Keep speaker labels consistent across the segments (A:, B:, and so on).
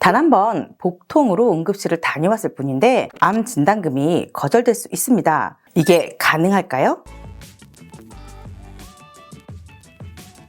A: 단 한 번 복통으로 응급실을 다녀왔을 뿐인데 암 진단금이 거절될 수 있습니다. 이게 가능할까요?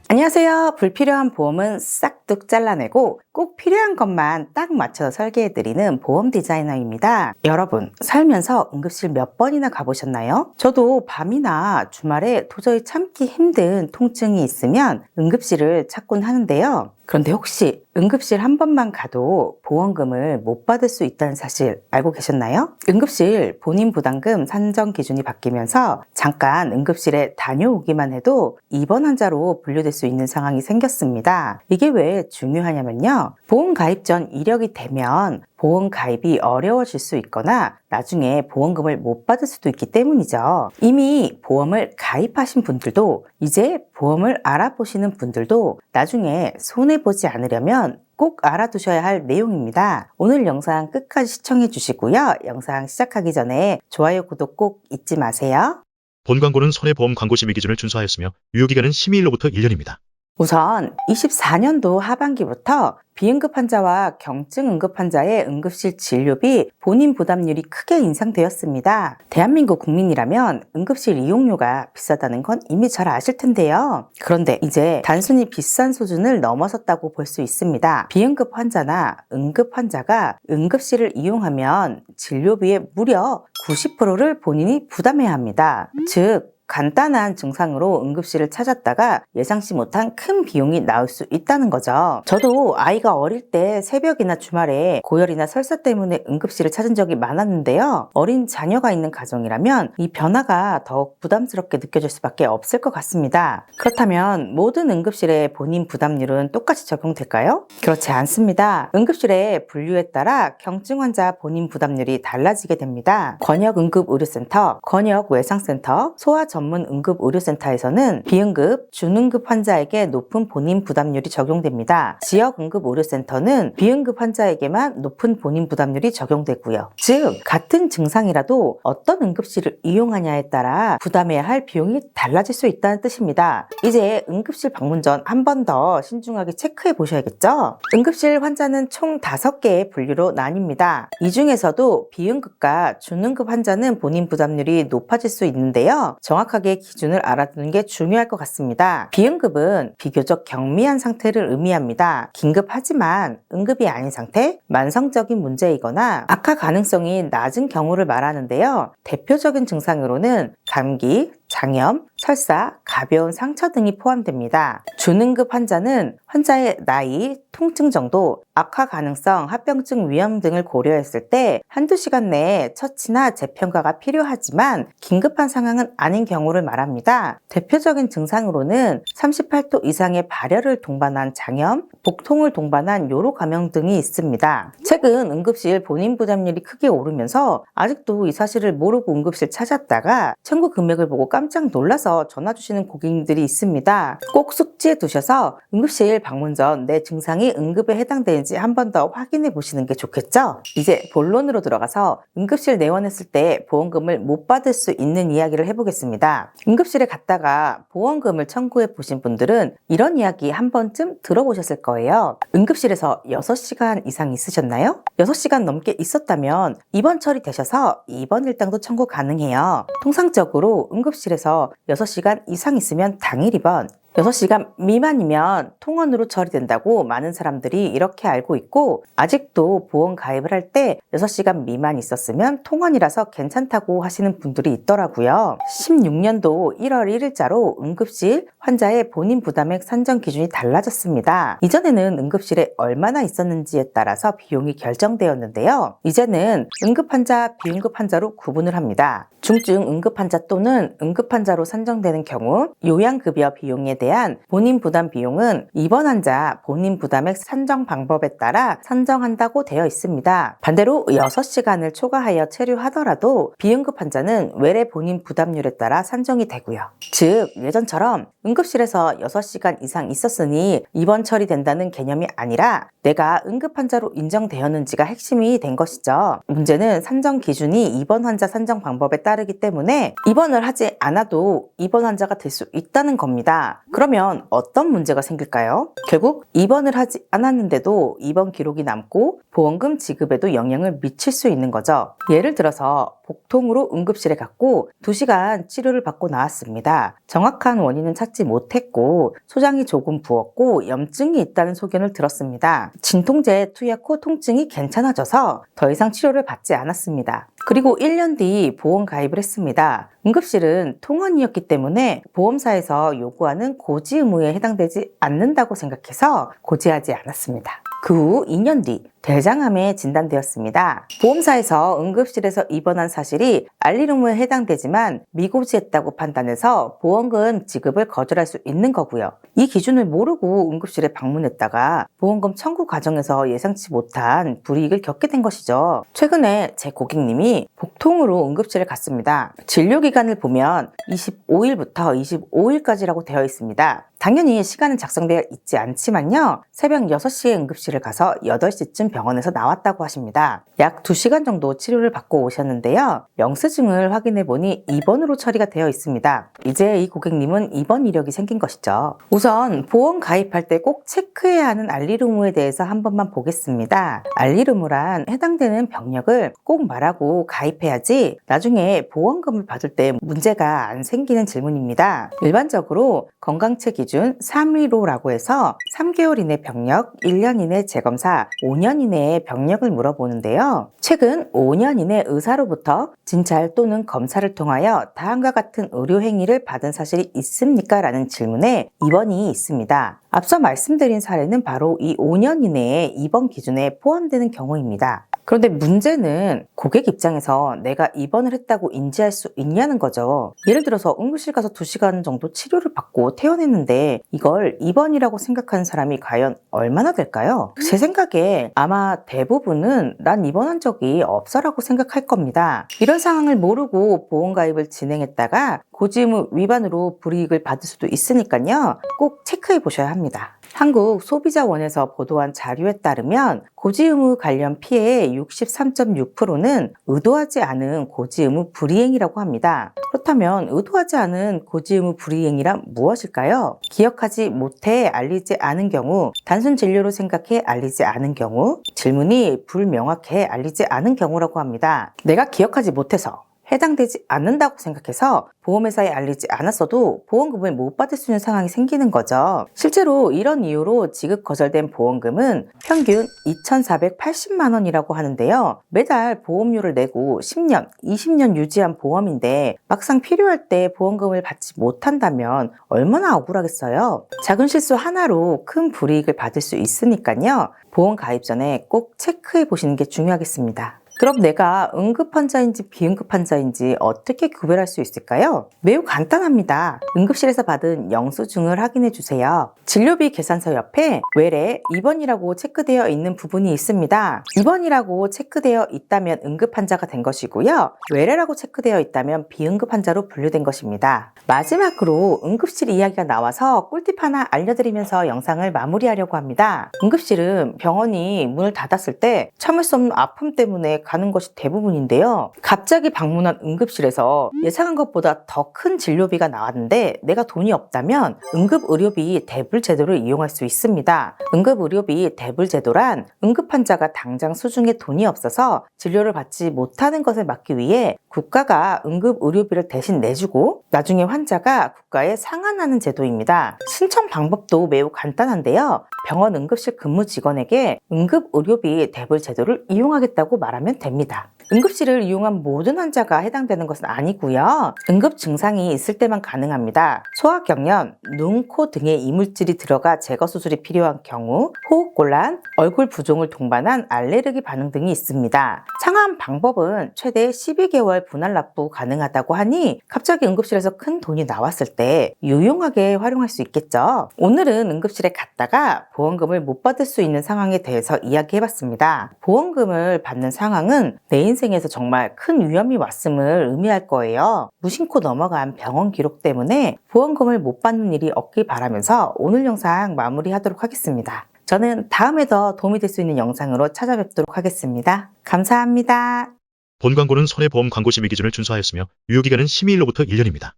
A: 안녕하세요. 불필요한 보험은 싹둑 잘라내고 꼭 필요한 것만 딱 맞춰서 설계해드리는 보험 디자이너입니다. 여러분, 살면서 응급실 몇 번이나 가보셨나요? 저도 밤이나 주말에 도저히 참기 힘든 통증이 있으면 응급실을 찾곤 하는데요. 그런데 혹시 응급실 한 번만 가도 보험금을 못 받을 수 있다는 사실 알고 계셨나요? 응급실 본인 부담금 산정 기준이 바뀌면서 잠깐 응급실에 다녀오기만 해도 입원 환자로 분류될 수 있는 상황이 생겼습니다. 이게 왜 중요하냐면요. 보험 가입 전 이력이 되면 보험 가입이 어려워질 수 있거나 나중에 보험금을 못 받을 수도 있기 때문이죠. 이미 보험을 가입하신 분들도 이제 보험을 알아보시는 분들도 나중에 손해보지 않으려면 꼭 알아두셔야 할 내용입니다. 오늘 영상 끝까지 시청해 주시고요. 영상 시작하기 전에 좋아요, 구독 꼭 잊지 마세요.
B: 본 광고는 손해보험 광고 심의 기준을 준수하였으며 유효기간은 심의일로부터 1년입니다.
A: 우선 24년도 하반기부터 비응급 환자와 경증 응급 환자의 응급실 진료비 본인 부담률이 크게 인상되었습니다. 대한민국 국민이라면 응급실 이용료가 비싸다는 건 이미 잘 아실 텐데요. 그런데 이제 단순히 비싼 수준을 넘어섰다고 볼 수 있습니다. 비응급 환자나 응급 환자가 응급실을 이용하면 진료비의 무려 90%를 본인이 부담해야 합니다. 즉, 간단한 증상으로 응급실을 찾았다가 예상치 못한 큰 비용이 나올 수 있다는 거죠. 저도 아이가 어릴 때 새벽이나 주말에 고열이나 설사 때문에 응급실을 찾은 적이 많았는데요. 어린 자녀가 있는 가정이라면 이 변화가 더욱 부담스럽게 느껴질 수밖에 없을 것 같습니다. 그렇다면 모든 응급실의 본인 부담률은 똑같이 적용될까요? 그렇지 않습니다. 응급실의 분류에 따라 경증 환자 본인 부담률이 달라지게 됩니다. 권역응급의료센터, 권역외상센터, 소아 전문 응급의료센터에서는 비응급, 준응급 환자에게 높은 본인 부담률이 적용됩니다. 지역응급의료센터는 비응급 환자에게만 높은 본인 부담률이 적용되고요. 즉, 같은 증상이라도 어떤 응급실을 이용하냐에 따라 부담해야 할 비용이 달라질 수 있다는 뜻입니다. 이제 응급실 방문 전 한 번 더 신중하게 체크해 보셔야겠죠? 응급실 환자는 총 5개의 분류로 나뉩니다. 이 중에서도 비응급과 준응급 환자는 본인 부담률이 높아질 수 있는데요. 정확하게 기준을 알아두는 게 중요할 것 같습니다. 비응급은 비교적 경미한 상태를 의미합니다. 긴급하지만 응급이 아닌 상태, 만성적인 문제이거나 악화 가능성이 낮은 경우를 말하는데요. 대표적인 증상으로는 감기, 장염, 설사, 가벼운 상처 등이 포함됩니다. 준응급 환자는 환자의 나이, 통증 정도, 악화 가능성, 합병증 위험 등을 고려했을 때 한두 시간 내에 처치나 재평가가 필요하지만 긴급한 상황은 아닌 경우를 말합니다. 대표적인 증상으로는 38도 이상의 발열을 동반한 장염, 복통을 동반한 요로 감염 등이 있습니다. 최근 응급실 본인 부담률이 크게 오르면서 아직도 이 사실을 모르고 응급실 찾았다가 청구 금액을 보고 깜짝 놀라서 전화 주시는 고객님들이 있습니다. 꼭 숙지해 두셔서 응급실 방문 전 내 증상이 응급에 해당되는지 한 번 더 확인해 보시는 게 좋겠죠? 이제 본론으로 들어가서 응급실 내원했을 때 보험금을 못 받을 수 있는 이야기를 해보겠습니다. 응급실에 갔다가 보험금을 청구해 보신 분들은 이런 이야기 한 번쯤 들어보셨을 거예요. 응급실에서 6시간 이상 있으셨나요? 6시간 넘게 있었다면 입원 처리되셔서 입원 일당도 청구 가능해요. 통상적으로 응급실에서 6시간 이상 있으면 당일 입원, 6시간 미만이면 통원으로 처리된다고 많은 사람들이 이렇게 알고 있고, 아직도 보험 가입을 할 때 6시간 미만 있었으면 통원이라서 괜찮다고 하시는 분들이 있더라고요. 16년도 1월 1일자로 응급실 환자의 본인 부담액 산정 기준이 달라졌습니다. 이전에는 응급실에 얼마나 있었는지에 따라서 비용이 결정되었는데요. 이제는 응급환자, 비응급환자로 구분을 합니다. 중증 응급환자 또는 응급환자로 산정되는 경우 요양급여 비용에 대한 본인 부담 비용은 입원 환자 본인 부담액 산정 방법에 따라 산정한다고 되어 있습니다. 반대로 6시간을 초과하여 체류하더라도 비응급 환자는 외래 본인 부담률에 따라 산정이 되고요. 즉, 예전처럼 응급실에서 6시간 이상 있었으니 입원 처리된다는 개념이 아니라 내가 응급 환자로 인정되었는지가 핵심이 된 것이죠. 문제는 산정 기준이 입원 환자 산정 방법에 따르기 때문에 입원을 하지 않아도 입원 환자가 될 수 있다는 겁니다. 그러면 어떤 문제가 생길까요? 결국 입원을 하지 않았는데도 입원 기록이 남고 보험금 지급에도 영향을 미칠 수 있는 거죠. 예를 들어서 복통으로 응급실에 갔고 2시간 치료를 받고 나왔습니다. 정확한 원인은 찾지 못했고 소장이 조금 부었고 염증이 있다는 소견을 들었습니다. 진통제 투약 후 통증이 괜찮아져서 더 이상 치료를 받지 않았습니다. 그리고 1년 뒤 보험 가입을 했습니다. 응급실은 통원이었기 때문에 보험사에서 요구하는 고지 의무에 해당되지 않는다고 생각해서 고지하지 않았습니다. 그 후 2년 뒤 대장암에 진단되었습니다. 보험사에서 응급실에서 입원한 사실이 알릴 의무에 해당되지만 미고지했다고 판단해서 보험금 지급을 거절할 수 있는 거고요. 이 기준을 모르고 응급실에 방문했다가 보험금 청구 과정에서 예상치 못한 불이익을 겪게 된 것이죠. 최근에 제 고객님이 복통으로 응급실에 갔습니다. 진료기간을 보면 25일부터 25일까지라고 되어 있습니다. 당연히 시간은 작성되어 있지 않지만요. 새벽 6시에 응급실을 가서 8시쯤 병원에서 나왔다고 하십니다. 약 2시간 정도 치료를 받고 오셨는데요. 영수증을 확인해 보니 입원으로 처리가 되어 있습니다. 이제 이 고객님은 입원 이력이 생긴 것이죠. 우선 보험 가입할 때 꼭 체크해야 하는 알릴 의무에 대해서 한 번만 보겠습니다. 알릴 의무란 해당되는 병력을 꼭 말하고 가입해야지 나중에 보험금을 받을 때 문제가 안 생기는 질문입니다. 일반적으로 건강체 기준 315라고 해서 3개월 이내 병력, 1년 이내 재검사, 5년 이내의 병력을 물어보는데요. 최근 5년 이내 의사로부터 진찰 또는 검사를 통하여 다음과 같은 의료 행위를 받은 사실이 있습니까? 라는 질문에 입원이 있습니다. 앞서 말씀드린 사례는 바로 이 5년 이내의 입원 기준에 포함되는 경우입니다. 그런데 문제는 고객 입장에서 내가 입원을 했다고 인지할 수 있냐는 거죠. 예를 들어서 응급실 가서 2시간 정도 치료를 받고 퇴원했는데 이걸 입원이라고 생각하는 사람이 과연 얼마나 될까요? 제 생각에 아마 대부분은 난 입원한 적이 없어라고 생각할 겁니다. 이런 상황을 모르고 보험 가입을 진행했다가 고지 의무 위반으로 불이익을 받을 수도 있으니까요. 꼭 체크해 보셔야 합니다. 한국소비자원에서 보도한 자료에 따르면 고지 의무 관련 피해의 63.6%는 의도하지 않은 고지 의무 불이행이라고 합니다. 그렇다면 의도하지 않은 고지 의무 불이행이란 무엇일까요? 기억하지 못해 알리지 않은 경우, 단순 진료로 생각해 알리지 않은 경우, 질문이 불명확해 알리지 않은 경우라고 합니다. 내가 기억하지 못해서 해당되지 않는다고 생각해서 보험회사에 알리지 않았어도 보험금을 못 받을 수 있는 상황이 생기는 거죠. 실제로 이런 이유로 지급 거절된 보험금은 평균 2,480만 원이라고 하는데요. 매달 보험료를 내고 10년, 20년 유지한 보험인데 막상 필요할 때 보험금을 받지 못한다면 얼마나 억울하겠어요. 작은 실수 하나로 큰 불이익을 받을 수 있으니까요. 보험 가입 전에 꼭 체크해 보시는 게 중요하겠습니다. 그럼 내가 응급 환자인지 비응급 환자인지 어떻게 구별할 수 있을까요? 매우 간단합니다. 응급실에서 받은 영수증을 확인해 주세요. 진료비 계산서 옆에 외래 입원이라고 체크되어 있는 부분이 있습니다. 입원이라고 체크되어 있다면 응급 환자가 된 것이고요. 외래라고 체크되어 있다면 비응급 환자로 분류된 것입니다. 마지막으로 응급실 이야기가 나와서 꿀팁 하나 알려드리면서 영상을 마무리하려고 합니다. 응급실은 병원이 문을 닫았을 때 참을 수 없는 아픔 때문에 가는 것이 대부분인데요. 갑자기 방문한 응급실에서 예상한 것보다 더 큰 진료비가 나왔는데 내가 돈이 없다면 응급의료비 대불 제도를 이용할 수 있습니다. 응급의료비 대불 제도란 응급 환자가 당장 수중에 돈이 없어서 진료를 받지 못하는 것을 막기 위해 국가가 응급의료비를 대신 내주고 나중에 환자가 국가에 상환하는 제도입니다. 신청 방법도 매우 간단한데요. 병원 응급실 근무 직원에게 응급의료비 대불 제도를 이용하겠다고 말하면 됩니다. 응급실을 이용한 모든 환자가 해당되는 것은 아니고요. 응급 증상이 있을 때만 가능합니다. 소화경련, 눈, 코 등에 이물질이 들어가 제거 수술이 필요한 경우, 호흡곤란, 얼굴 부종을 동반한 알레르기 반응 등이 있습니다. 상환 방법은 최대 12개월 분할 납부 가능하다고 하니 갑자기 응급실에서 큰 돈이 나왔을 때 유용하게 활용할 수 있겠죠. 오늘은 응급실에 갔다가 보험금을 못 받을 수 있는 상황에 대해서 이야기해봤습니다. 보험금을 받는 상황은 내 인생에서 정말 큰 위험이 왔음을 의미할 거예요. 무심코 넘어간 병원 기록 때문에 보험금을 못 받는 일이 없길 바라면서 오늘 영상 마무리하도록 하겠습니다. 저는 다음에 더 도움이 될 수 있는 영상으로 찾아뵙도록 하겠습니다. 감사합니다.
B: 본 광고는 손해보험 광고 심의 기준을 준수하였으며 유효기간은 심의일로부터 1년입니다.